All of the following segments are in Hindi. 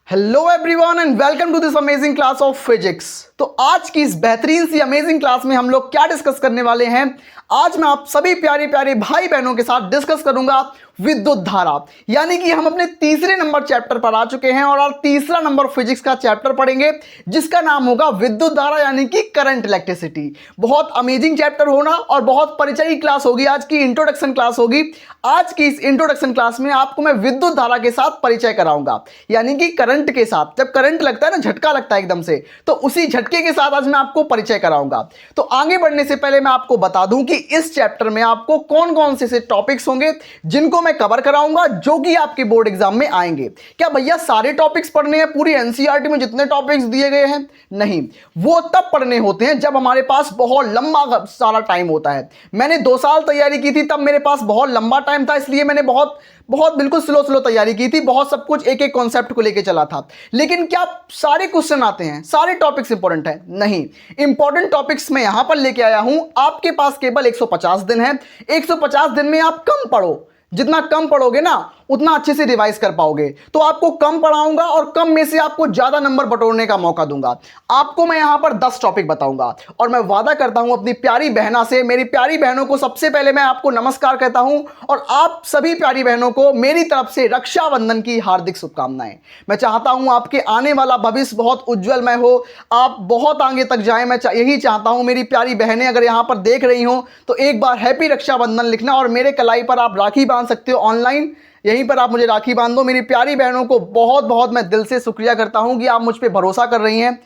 Hello everyone and welcome to this amazing class of physics. तो आज की इस बेहतरीन सी अमेजिंग क्लास में हम लोग क्या डिस्कस करने वाले हैं। आज मैं आप सभी प्यारे प्यारे भाई बहनों के साथ डिस्कस करूंगा विद्युत धारा, यानी कि हम अपने तीसरे नंबर चैप्टर पर आ चुके हैं और तीसरा नंबर फिजिक्स का चैप्टर पढ़ेंगे जिसका नाम होगा विद्युत धारा यानी कि करंट इलेक्ट्रिसिटी। बहुत अमेजिंग चैप्टर होना और बहुत परिचय क्लास होगी, आज की इंट्रोडक्शन क्लास होगी। आज की इस इंट्रोडक्शन क्लास में आपको मैं विद्युत धारा के साथ परिचय कराऊंगा, यानी कि करंट के साथ। जब करंट लगता है ना, झटका लगता है एकदम से, तो उसी झटके के साथ आज मैं आपको परिचय कराऊंगा। तो आगे बढ़ने से पहले मैं आपको बता दूं कि इस चैप्टर में आपको कौन कौन से टॉपिक्स होंगे जिनको मैं कवर कराऊंगा, जो कि आपके बोर्ड एग्जाम में आएंगे। क्या भैया सारे टॉपिक्स पढ़ने हैं पूरी एनसीईआरटी में जितने टॉपिक्स दिए गए हैं? नहीं, वो तब पढ़ने होते हैं जब हमारे पास बहुत लंबा सारा टाइम होता है। मैंने 2 साल तैयारी की थी, तब मेरे पास बहुत लंबा टाइम था, इसलिए मैंने बहुत बिल्कुल स्लो तैयारी की थी, बहुत सब कुछ एक एक कॉन्सेप्ट को लेके चला था। लेकिन क्या सारे क्वेश्चन आते हैं, सारे टॉपिक्स इंपॉर्टेंट है? नहीं, इंपॉर्टेंट टॉपिक्स मैं यहां पर लेके आया हूं। आपके पास केवल 150 दिन है। 150 दिन में आप कम पढ़ो, जितना कम पढ़ोगे ना उतना अच्छे से रिवाइज कर पाओगे। तो आपको कम पढ़ाऊंगा और कम में से आपको ज्यादा नंबर बटोरने का मौका दूंगा। आपको मैं यहां पर 10 टॉपिक बताऊंगा और मैं वादा करता हूं अपनी प्यारी बहना से, मेरी प्यारी बहनों को सबसे पहले मैं आपको नमस्कार कहता हूं और आप सभी प्यारी बहनों को मेरी तरफ से रक्षाबंधन की हार्दिक शुभकामनाएं। मैं चाहता हूं आपके आने वाला भविष्य बहुत उज्जवलमय हो, आप बहुत आगे तक जाएं। मैं यही चाहता हूं। मेरी प्यारी बहनें अगर यहां पर देख रही हो तो एक बार हैप्पी रक्षाबंधन लिखना और मेरे कलाई पर आप राखी बांध सकते हो ऑनलाइन, यहीं पर आप मुझे राखी बांध दो। मेरी प्यारी बहनों को बहुत बहुत मैं दिल से शुक्रिया करता हूं कि आप मुझ पे भरोसा कर रही हैं।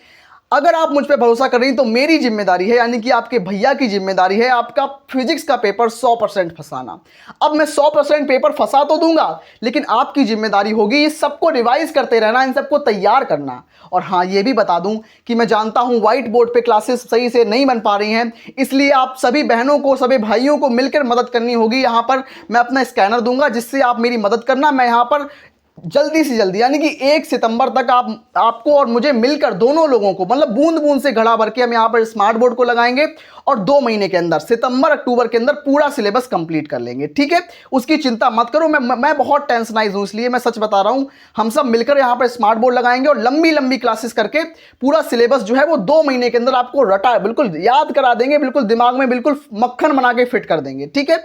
अगर आप मुझ पे भरोसा कर रही हैं तो मेरी जिम्मेदारी है, यानी कि आपके भैया की जिम्मेदारी है आपका फिजिक्स का पेपर 100% फंसाना। अब मैं 100% पेपर फंसा तो दूंगा, लेकिन आपकी जिम्मेदारी होगी इस सबको रिवाइज करते रहना, इन सबको तैयार करना। और हाँ, ये भी बता दूं कि मैं जानता हूं व्हाइट बोर्ड पे क्लासेस सही से नहीं बन पा रही हैं, इसलिए आप सभी बहनों को, सभी भाइयों को मिलकर मदद करनी होगी। यहां पर मैं अपना स्कैनर दूंगा जिससे आप मेरी मदद करना। मैं यहां पर जल्दी से जल्दी, यानी कि 1 सितंबर तक आपको और मुझे मिलकर, दोनों लोगों को, मतलब बूंद बूंद से घड़ा भर के हम यहां पर स्मार्ट बोर्ड को लगाएंगे और 2 महीने के अंदर, सितंबर अक्टूबर के अंदर पूरा सिलेबस कंप्लीट कर लेंगे। ठीक है, उसकी चिंता मत करो। मैं बहुत टेंशनाइज हूं, इसलिए मैं सच बता रहा हूं। हम सब मिलकर यहां पर स्मार्ट बोर्ड लगाएंगे और लंबी लंबी क्लासेस करके पूरा सिलेबस जो है वो 2 महीने के अंदर आपको रटा बिल्कुल याद करा देंगे, बिल्कुल दिमाग में बिल्कुल मक्खन बना के फिट कर देंगे। ठीक है,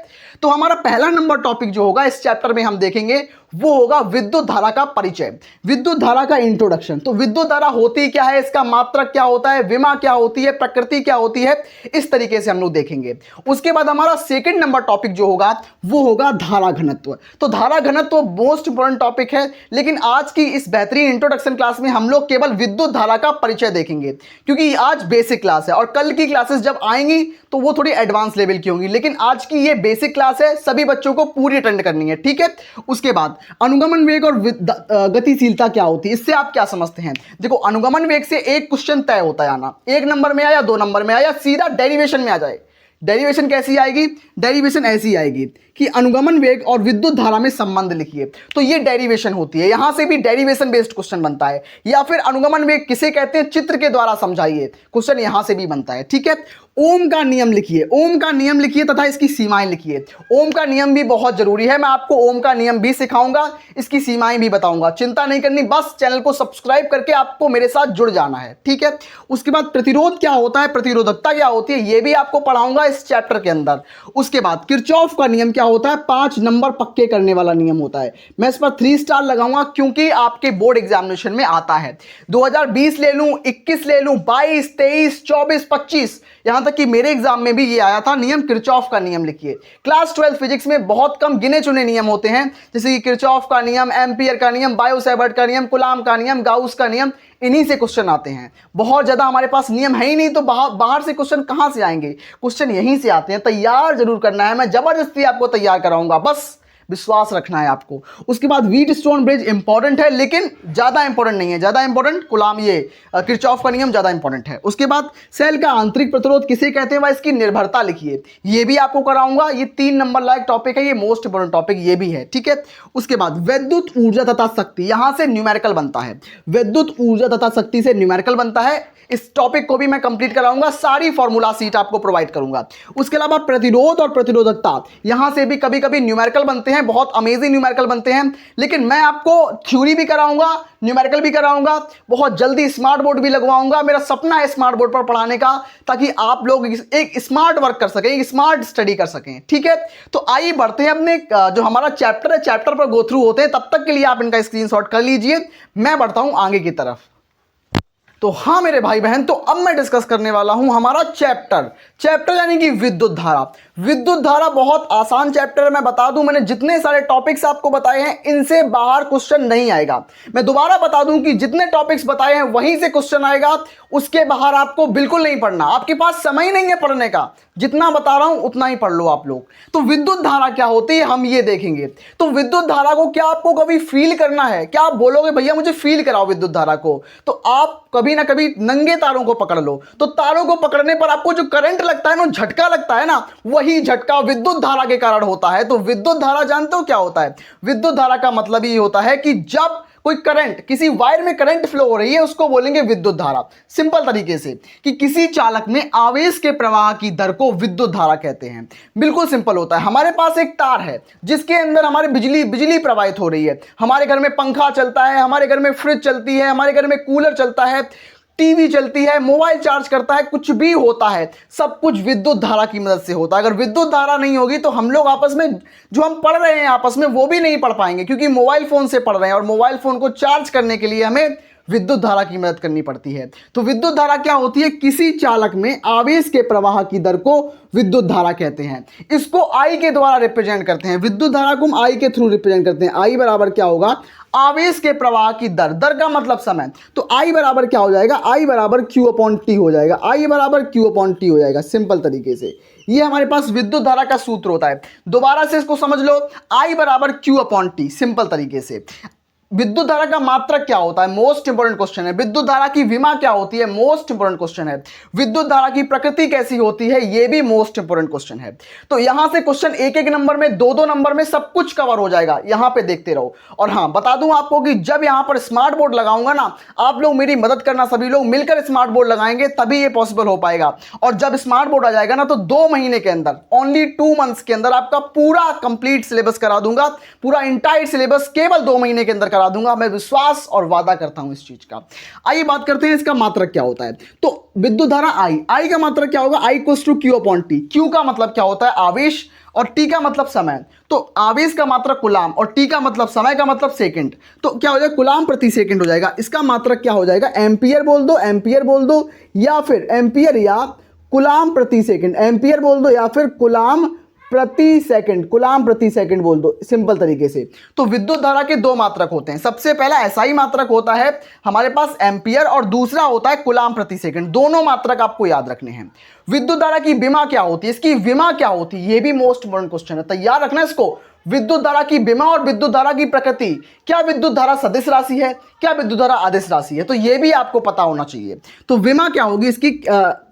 तो हमारा पहला नंबर टॉपिक जो होगा इस चैप्टर में हम देखेंगे वो होगा विद्युत धारा का परिचय, विद्युत धारा का इंट्रोडक्शन। तो विद्युत धारा होती क्या है, इसका मात्रक क्या होता है, विमा क्या होती है, प्रकृति क्या होती है, इस तरीके से हम लोग देखेंगे। उसके बाद हमारा सेकंड नंबर टॉपिक जो होगा वो होगा धारा घनत्व। तो धारा घनत्व मोस्ट इंपोर्टेंट टॉपिक है, लेकिन आज की इस बेहतरीन इंट्रोडक्शन क्लास में हम लोग केवल विद्युत धारा का परिचय देखेंगे, क्योंकि आज बेसिक क्लास है और कल की क्लासेस जब आएंगी तो वो थोड़ी एडवांस लेवल की होंगी। लेकिन आज की ये बेसिक क्लास है, सभी बच्चों को पूरी अटेंड करनी है। ठीक है, उसके बाद अनुगमन वेग और गतिशीलता क्या होती है, इससे आप क्या समझते हैं? देखो, अनुगमन वेग से एक क्वेश्चन तय होता है आना, 1 नंबर में आया, 2 नंबर में आया, सीधा डेरिवेशन में आ जाए। डेरिवेशन कैसी आएगी? डेरिवेशन ऐसी आएगी कि अनुगमन वेग और विद्युत धारा में संबंध लिखिए। तो ये डेरिवेशन होती है, यहां से भी डेरिवेशन बेस्ड क्वेश्चन बनता है। या फिर अनुगमन वेग किसे कहते हैं, चित्र के द्वारा समझाइए, क्वेश्चन यहां से भी बनता है। ठीक है, ओम का नियम लिखिए, ओम का नियम लिखिए तथा इसकी सीमाएं लिखिए। ओम का नियम भी बहुत जरूरी है, मैं आपको ओम का नियम भी सिखाऊंगा, इसकी सीमाएं भी बताऊंगा। चिंता नहीं करनी, बस चैनल को सब्सक्राइब करके आपको मेरे साथ जुड़ जाना है। ठीक है, उसके बाद प्रतिरोध क्या होता है, प्रतिरोधकता क्या होती है, यह भी आपको पढ़ाऊंगा इस चैप्टर के अंदर। उसके बाद किरचॉफ का नियम क्या होता है, 5 नंबर पक्के करने वाला नियम होता है। मैं इस पर 3 स्टार लगाऊंगा क्योंकि आपके बोर्ड एग्जामिनेशन में आता है। 2020 ले लूं, 21 ले लूं, 22, 23, 24, 25, यहां तक कि मेरे एग्जाम में भी ये आया था नियम, किरचॉफ का नियम लिखिए। क्लास 12 फिजिक्स में बहुत कम गिने चुने नियम होते हैं, जैसे कि किरचॉफ का नियम, एम्पियर का नियम, बायो-सैवर्ट का नियम, कूलाम का नियम, गाउस का नियम, इन्हीं से क्वेश्चन आते हैं। बहुत ज्यादा हमारे पास नियम है ही नहीं, तो बाहर से क्वेश्चन कहां से आएंगे? क्वेश्चन यहीं से आते हैं। तैयार जरूर करना है, मैं जबरदस्ती आपको तैयार कराऊंगा, बस विश्वास रखना है आपको। उसके बाद व्हीटस्टोन ब्रिज इंपॉर्टेंट है, लेकिन ज्यादा इंपॉर्टेंट नहीं है। ज्यादा इंपॉर्टेंट कूलाम, ये किरचॉफ का नियम ज्यादा इंपॉर्टेंट है। उसके बाद सेल का आंतरिक प्रतिरोध किसे कहते हैं, वह इसकी निर्भरता लिखिए, ये भी आपको कराऊंगा। ये 3 नंबर लायक टॉपिक है, ये मोस्ट इंपोर्टेंट टॉपिक ये भी है। ठीक है, उसके बाद विद्युत ऊर्जा तथा शक्ति, यहां से न्यूमेरिकल बनता है। विद्युत ऊर्जा तथा शक्ति से न्यूमेरिकल बनता है, इस टॉपिक को भी मैं कंप्लीट कराऊंगा, सारी फॉर्मूला सीट आपको प्रोवाइड करूंगा। उसके अलावा प्रतिरोध और प्रतिरोधकता, यहां से भी कभी कभी न्यूमेरिकल बनते हैं, हैं, बहुत अमेजिंग न्यूमेरिकल बनते हैं। लेकिन मैं आपको थ्योरी भी कराऊंगा, न्यूमेरिकल भी कराऊंगा, बहुत जल्दी स्मार्ट बोर्ड भी लगवाऊंगा। मेरा सपना है स्मार्ट बोर्ड पर पढ़ाने का, ताकि आप लोग एक स्मार्ट वर्क कर सकें, एक स्मार्ट स्टडी कर सकें। ठीक है, तो आइए बढ़ते हैं अपने जो हमारा चैप्टर है, चैप्टर पर गो थ्रू होते हैं। तब तक के लिए आप इनका स्क्रीनशॉट कर लीजिए, मैं बढ़ता हूं आगे की तरफ। तो हाँ मेरे भाई बहन, तो अब मैं डिस्कस करने वाला हूं हमारा चैप्टर यानी कि विद्युत धारा। विद्युत धारा बहुत आसान चैप्टर है। मैं बता दूं, मैंने जितने सारे टॉपिक्स आपको बताए हैं इनसे बाहर क्वेश्चन नहीं आएगा। मैं दोबारा बता दूं कि जितने टॉपिक्स बताए हैं वहीं से क्वेश्चन आएगा, उसके बाहर आपको बिल्कुल नहीं पढ़ना। आपके पास समय नहीं है पढ़ने का, जितना बता रहा हूं उतना ही पढ़ लो आप लोग। तो विद्युत धारा क्या होती है हम ये देखेंगे। तो विद्युत धारा को क्या आपको कभी फील करना है? क्या आप बोलोगे भैया मुझे फील कराओ विद्युत धारा को? तो आप कभी ना कभी नंगे तारों को पकड़ लो। तो तारों को पकड़ने पर आपको जो करंट लगता है ना, झटका लगता है ना, वही झटका विद्युत धारा के कारण होता है। तो विद्युत धारा जानते हो क्या होता है? विद्युत धारा का मतलब ये होता है कि जब कोई करंट, किसी वायर में करंट फ्लो हो रही है, उसको बोलेंगे विद्युत धारा। सिंपल तरीके से कि किसी चालक में आवेश के प्रवाह की दर को विद्युत धारा कहते हैं। बिल्कुल सिंपल होता है। हमारे पास एक तार है जिसके अंदर हमारी बिजली प्रवाहित हो रही है। हमारे घर में पंखा चलता है, हमारे घर में फ्रिज चलती है, हमारे घर में कूलर चलता है, टीवी चलती है, मोबाइल चार्ज करता है, कुछ भी होता है, सब कुछ विद्युत धारा की मदद से होता है। अगर विद्युत धारा नहीं होगी तो हम लोग आपस में जो हम पढ़ रहे हैं आपस में वो भी नहीं पढ़ पाएंगे, क्योंकि मोबाइल फोन से पढ़ रहे हैं और मोबाइल फोन को चार्ज करने के लिए हमें विद्युत धारा की मदद करनी पड़ती है। तो विद्युत धारा क्या होती है? किसी चालक में आवेश के प्रवाह की दर को विद्युत धारा कहते हैं। इसको आई के द्वारा रिप्रेजेंट करते हैं। विद्युत धारा को हम आई के थ्रू रिप्रेजेंट करते हैं। आई बराबर क्या होगा? आवेश के प्रवाह की दर। दर का मतलब समय। तो आई बराबर क्या हो जाएगा? आई बराबर क्यू अपॉन टी हो जाएगा। आई बराबर क्यू अपॉन टी हो जाएगा। सिंपल तरीके से ये हमारे पास विद्युत धारा का सूत्र होता है। दोबारा से इसको समझ लो, आई बराबर क्यू अपॉन टी। सिंपल तरीके से विद्युत धारा का मात्रक क्या होता है? मोस्ट इंपोर्टेंट क्वेश्चन है। विद्युत धारा की विमा क्या होती है? मोस्ट इंपोर्टेंट क्वेश्चन है। विद्युत धारा की प्रकृति कैसी होती है? ये भी मोस्ट इंपोर्टेंट क्वेश्चन है। तो यहां से क्वेश्चन एक एक नंबर में, दो दो नंबर में सब कुछ कवर हो जाएगा। यहां पे देखते रहो। और हाँ, बता दूं आपको कि जब यहां पर स्मार्ट बोर्ड लगाऊंगा ना, आप लोग मेरी मदद करना, सभी लोग मिलकर स्मार्ट बोर्ड लगाएंगे तभी ये पॉसिबल हो पाएगा। और जब स्मार्ट बोर्ड आ जाएगा ना, तो 2 महीने के अंदर, ओनली 2 मंथ्स के अंदर आपका पूरा कंप्लीट सिलेबस करा दूंगा। पूरा इंटायर सिलेबस केवल 2 महीने के अंदर करा दूंगा। मैं विश्वास और वादा करता हूं इस चीज का। आइए बात करते हैं इसका मात्रक क्या होता है। तो विद्युत धारा आई का मात्रक क्या होगा? I equals to Q upon T. Q का मतलब क्या होता है? आवेश, और टी का मतलब समय। तो आवेश का मात्रक कुलाम और टी का मतलब समय का मतलब सेकंड। तो क्या हो जाएगा? कुलाम प्रति सेकंड हो जाएगा। इसका मात्रक क्या हो जाएगा? एम्पियर बोल दो, एम्पियर बोल दो, या फिर एम्पियर या कुलाम प्रति सेकंड। एम्पियर बोल दो या फिर कुलाम प्रति सेकंड बोल दो, सिंपल तरीके से। तो विद्युत धारा के 2 मात्रक होते हैं। सबसे पहला एसआई मात्रक होता है हमारे पास एम्पियर, और दूसरा होता है कुलाम प्रति सेकंड। दोनों मात्रक आपको याद रखने हैं। विद्युत धारा की विमा क्या होती है? इसकी विमा क्या होती है? ये भी मोस्ट इंपोर्टेंट क्वेश्चन है, तैयार रखना इसको। विद्युत धारा की विमा और विद्युत धारा की प्रकृति। क्या विद्युत धारा सदिश राशि है? क्या विद्युत धारा अदिश राशि है? तो ये भी आपको पता होना चाहिए। तो विमा क्या होगी इसकी?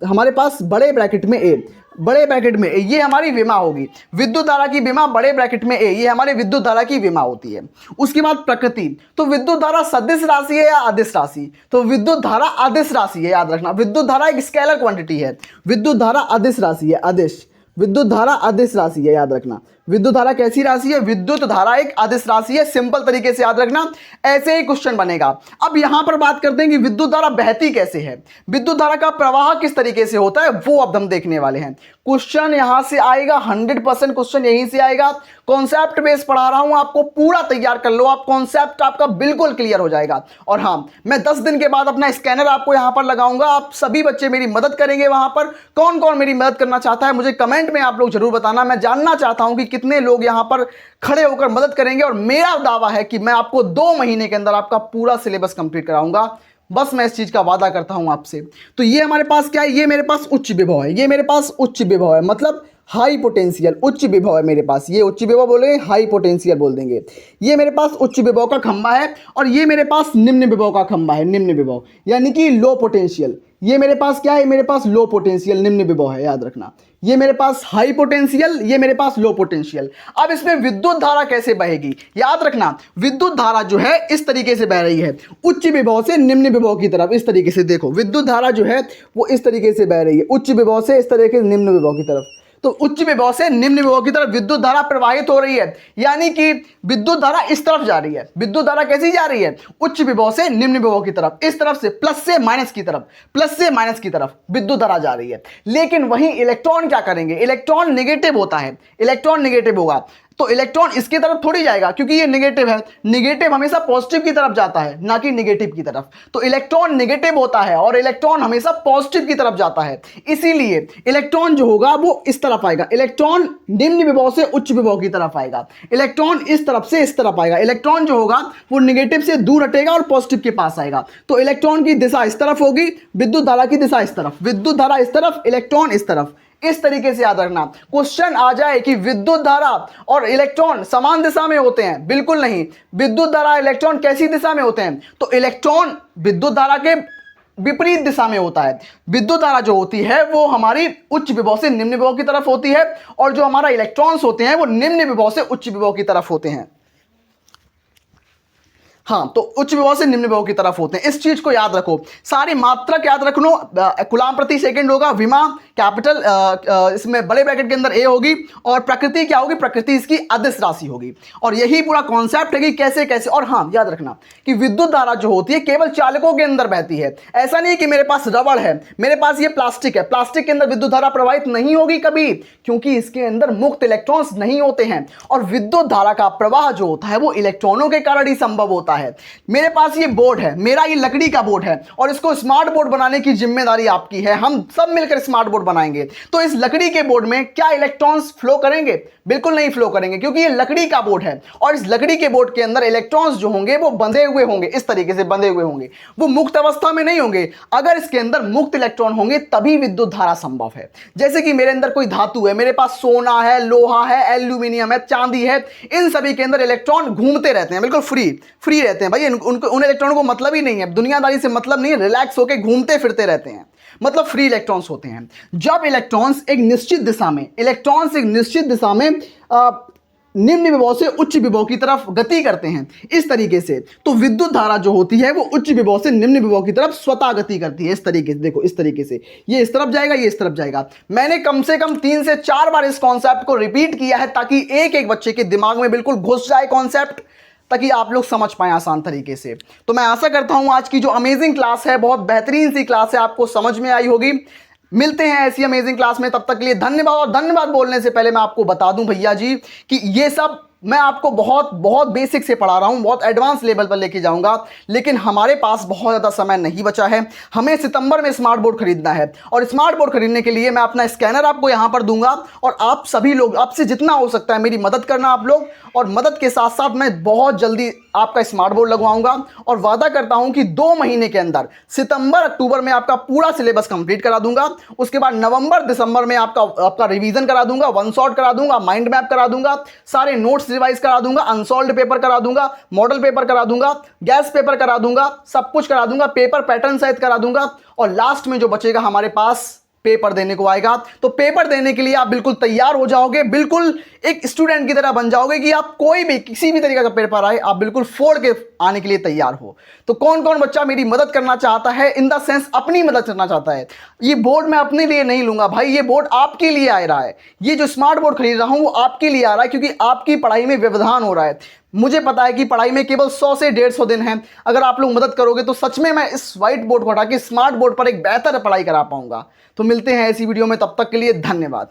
हमारे पास बड़े ब्रैकेट में ए, बड़े ब्रैकेट में ए, ये हमारी विमा होगी। विद्युत धारा की विमा बड़े ब्रैकेट में ए, ये हमारी विद्युत धारा की विमा होती है। उसके बाद प्रकृति। तो विद्युत धारा सदिश राशि है या अदिश राशि? तो विद्युत धारा अदिश राशि है, याद रखना। विद्युत धारा एक स्केलर क्वांटिटी है। विद्युत धारा अदिश राशि है, अदिश। विद्युत धारा अदिश राशि है, याद रखना। विद्युत धारा कैसी राशि है? विद्युत धारा एक अदिश राशि है। सिंपल तरीके से याद रखना, ऐसे ही क्वेश्चन बनेगा। अब यहां पर बात करते हैं कि विद्युत धारा बहती कैसे है, विद्युत धारा का प्रवाह किस तरीके से होता है, वो अब हम देखने वाले हैं। क्वेश्चन यहां से आएगा, 100% क्वेश्चन यहीं से आएगा। कॉन्सेप्ट बेस पढ़ा रहा हूं आपको, पूरा तैयार कर लो आप। कॉन्सेप्ट आपका बिल्कुल क्लियर हो जाएगा। और हाँ, मैं 10 दिन के बाद अपना स्कैनर आपको यहां पर लगाऊंगा। आप सभी बच्चे मेरी मदद करेंगे वहां पर। कौन कौन मेरी मदद करना चाहता है मुझे कमेंट में आप लोग जरूर बताना। मैं जानना चाहता हूं कि कितने लोग यहां पर खड़े होकर मदद करेंगे। और मेरा दावा है कि मैं आपको 2 महीने के अंदर आपका पूरा सिलेबस कंप्लीट कराऊंगा। बस मैं इस चीज का वादा करता हूं आपसे। तो ये हमारे पास क्या है? ये मेरे पास उच्च विभव है। ये मेरे पास उच्च विभव है, मतलब हाई पोटेंशियल। उच्च विभव है मेरे पास। ये उच्च विभव बोलेंगे, हाई पोटेंशियल बोल देंगे। ये मेरे पास उच्च विभव का खंभा है, और ये मेरे पास निम्न विभव का खंभा है। निम्न विभव यानी कि लो पोटेंशियल। ये मेरे पास क्या है? मेरे पास लो पोटेंशियल, निम्न विभव है, याद रखना। ये मेरे पास हाई पोटेंशियल, ये मेरे पास लो पोटेंशियल। अब इसमें विद्युत धारा कैसे बहेगी, याद रखना। विद्युत धारा जो है इस तरीके से बह रही है, उच्च विभव से निम्न विभव की तरफ। इस तरीके से देखो, विद्युत धारा जो है वो इस तरीके से बह रही है, उच्च विभव से इस तरीके से निम्न विभव की तरफ। तो उच्च विभव से निम्न विभव की तरफ विद्युत धारा प्रवाहित हो रही है, यानी कि विद्युत धारा इस तरफ जा रही है। विद्युत धारा कैसी जा रही है? उच्च विभव से निम्न विभव की तरफ, इस तरफ से प्लस से माइनस की तरफ, प्लस से माइनस की तरफ विद्युत धारा जा रही है। लेकिन वहीं इलेक्ट्रॉन क्या करेंगे? इलेक्ट्रॉन नेगेटिव होता है, इलेक्ट्रॉन नेगेटिव होगा तो इलेक्ट्रॉन इसकी तरफ थोड़ी जाएगा, क्योंकि ये नेगेटिव है। नेगेटिव हमेशा पॉजिटिव की तरफ जाता है, ना कि नेगेटिव की तरफ। तो इलेक्ट्रॉन नेगेटिव होता है और इलेक्ट्रॉन हमेशा पॉजिटिव की तरफ जाता है, इसीलिए इलेक्ट्रॉन जो होगा वो इस तरफ आएगा। इलेक्ट्रॉन निम्न विभव से उच्च विभव की तरफ आएगा, इलेक्ट्रॉन इस तरफ से इस तरफ आएगा। इलेक्ट्रॉन जो होगा वो नेगेटिव से दूर हटेगा और पॉजिटिव के पास आएगा। तो इलेक्ट्रॉन की दिशा इस तरफ होगी, विद्युत धारा की दिशा इस तरफ, विद्युत धारा इस तरफ, इलेक्ट्रॉन इस तरफ। इस तरीके से याद रखना। क्वेश्चन आ जाए कि विद्युत धारा और इलेक्ट्रॉन समान दिशा में होते हैं, बिल्कुल नहीं। विद्युत धारा इलेक्ट्रॉन कैसी दिशा में होते हैं? तो इलेक्ट्रॉन विद्युत धारा के विपरीत दिशा में होता है। विद्युत धारा जो होती है वो हमारी उच्च विभव से निम्न विभव की तरफ होती है, और जो हमारा इलेक्ट्रॉन्स होते हैं वो निम्न विभव से उच्च विभव की तरफ होते हैं। हाँ, तो उच्च विभव से निम्न विभव की तरफ होते हैं। इस चीज को याद रखो, सारी मात्रक याद रख लो। कूलाम प्रति सेकंड होगा, विमा कैपिटल इसमें बड़े ब्रैकेट के अंदर ए होगी, और प्रकृति क्या होगी? प्रकृति इसकी अदिश राशि होगी। और यही पूरा कॉन्सेप्ट है कि कैसे कैसे। और हाँ, याद रखना कि विद्युत धारा जो होती है केवल चालकों के अंदर बहती है। ऐसा नहीं कि मेरे पास रबड़ है, मेरे पास ये प्लास्टिक है, प्लास्टिक के अंदर विद्युत धारा प्रवाहित नहीं होगी कभी, क्योंकि इसके अंदर मुक्त इलेक्ट्रॉन्स नहीं होते हैं। और विद्युत धारा का प्रवाह जो होता है वो इलेक्ट्रॉनों के कारण ही संभव होता है। मेरे पास ये बोर्ड है, मेरा ये लकड़ी का बोर्ड है, और इसको स्मार्ट बोर्ड बनाने की जिम्मेदारी आपकी है। हम सब मिलकर स्मार्ट बोर्ड बनाएंगे। तो इस लकड़ी के बोर्ड में क्या इलेक्ट्रॉन्स फ्लो करेंगे? बिल्कुल नहीं फ्लो करेंगे, क्योंकि ये लकड़ी का बोर्ड है। और इस लकड़ी के बोर्ड के अंदर इलेक्ट्रॉन्स जो होंगे वो बंधे हुए होंगे, इस तरीके से बंधे हुए होंगे, वो मुक्त अवस्था में नहीं होंगे। अगर इसके अंदर मुक्त इलेक्ट्रॉन होंगे तभी विद्युत धारा संभव है। जैसे कि मेरे अंदर कोई धातु है, मेरे पास सोना है, लोहा है, एल्यूमिनियम है, चांदी है, इन सभी के अंदर इलेक्ट्रॉन घूमते रहते हैं, बिल्कुल फ्री रहते हैं। भाई उन इलेक्ट्रॉनों को मतलब ही नहीं है, दुनियादारी से मतलब नहीं है, रिलैक्स होकर घूमते फिरते रहते हैं, मतलब फ्री इलेक्ट्रॉन्स होते हैं। जब इलेक्ट्रॉन्स एक निश्चित दिशा में निम्न विभव से उच्च विभव की तरफ गति करते हैं इस तरीके से, तो विद्युत धारा जो होती है वो उच्च विभव से निम्न विभव की तरफ स्वतः गति करती है। इस तरीके से देखो, इस तरीके से ये इस तरफ जाएगा, ये इस तरफ जाएगा। मैंने कम से कम 3 से 4 बार इस कॉन्सेप्ट को रिपीट किया है, ताकि एक एक बच्चे के दिमाग में बिल्कुल घुस जाए कॉन्सेप्ट, ताकि आप लोग समझ पाएं आसान तरीके से। तो मैं आशा करता हूं आज की जो अमेजिंग क्लास है, बहुत बेहतरीन सी क्लास है, आपको समझ में आई होगी। मिलते हैं ऐसी अमेजिंग क्लास में, तब तक के लिए धन्यवाद। और धन्यवाद बोलने से पहले मैं आपको बता दूं भैया जी कि ये सब मैं आपको बहुत बहुत बेसिक से पढ़ा रहा हूं, बहुत एडवांस लेवल पर लेके जाऊंगा, लेकिन हमारे पास बहुत ज़्यादा समय नहीं बचा है। हमें सितंबर में स्मार्ट बोर्ड खरीदना है, और स्मार्ट बोर्ड खरीदने के लिए मैं अपना स्कैनर आपको यहां पर दूंगा, और आप सभी लोग, आपसे जितना हो सकता है मेरी मदद करना आप लोग, और मदद के साथ साथ मैं बहुत जल्दी आपका स्मार्ट बोर्ड लगवाऊंगा। और वादा करता हूं कि 2 महीने के अंदर, सितंबर अक्टूबर में आपका पूरा सिलेबस कंप्लीट करा दूंगा। उसके बाद नवंबर दिसंबर में आपका रिवीजन करा दूंगा, 1 शॉट करा दूंगा, माइंड मैप करा दूंगा, सारे नोट्स रिवाइज करा दूंगा, अनसॉल्व्ड पेपर करा दूंगा, मॉडल पेपर करा दूंगा, गैस पेपर करा दूंगा, सब कुछ करा दूंगा, पेपर पैटर्न सहित करा दूंगा। और लास्ट में जो बचेगा हमारे पास पेपर देने को आएगा, तो पेपर देने के लिए आप बिल्कुल तैयार हो जाओगे, बिल्कुल एक स्टूडेंट की तरह बन जाओगे कि आप कोई भी किसी भी तरीके का पेपर आए आप बिल्कुल फोड़ के आने के लिए तैयार हो। तो कौन कौन बच्चा मेरी मदद करना चाहता है, इन द सेंस अपनी मदद करना चाहता है? ये बोर्ड मैं अपने लिए नहीं लूंगा भाई, ये बोर्ड आपके लिए आ रहा है। ये जो स्मार्ट बोर्ड खरीद रहा हूं वो आपके लिए आ रहा है, क्योंकि आपकी पढ़ाई में व्यवधान हो रहा है। मुझे पता है कि पढ़ाई में केवल 100 से 150 दिन हैं। अगर आप लोग मदद करोगे तो सच में मैं इस व्हाइट बोर्ड को हटा के स्मार्ट बोर्ड पर एक बेहतर पढ़ाई करा पाऊंगा। तो मिलते हैं ऐसी वीडियो में, तब तक के लिए धन्यवाद।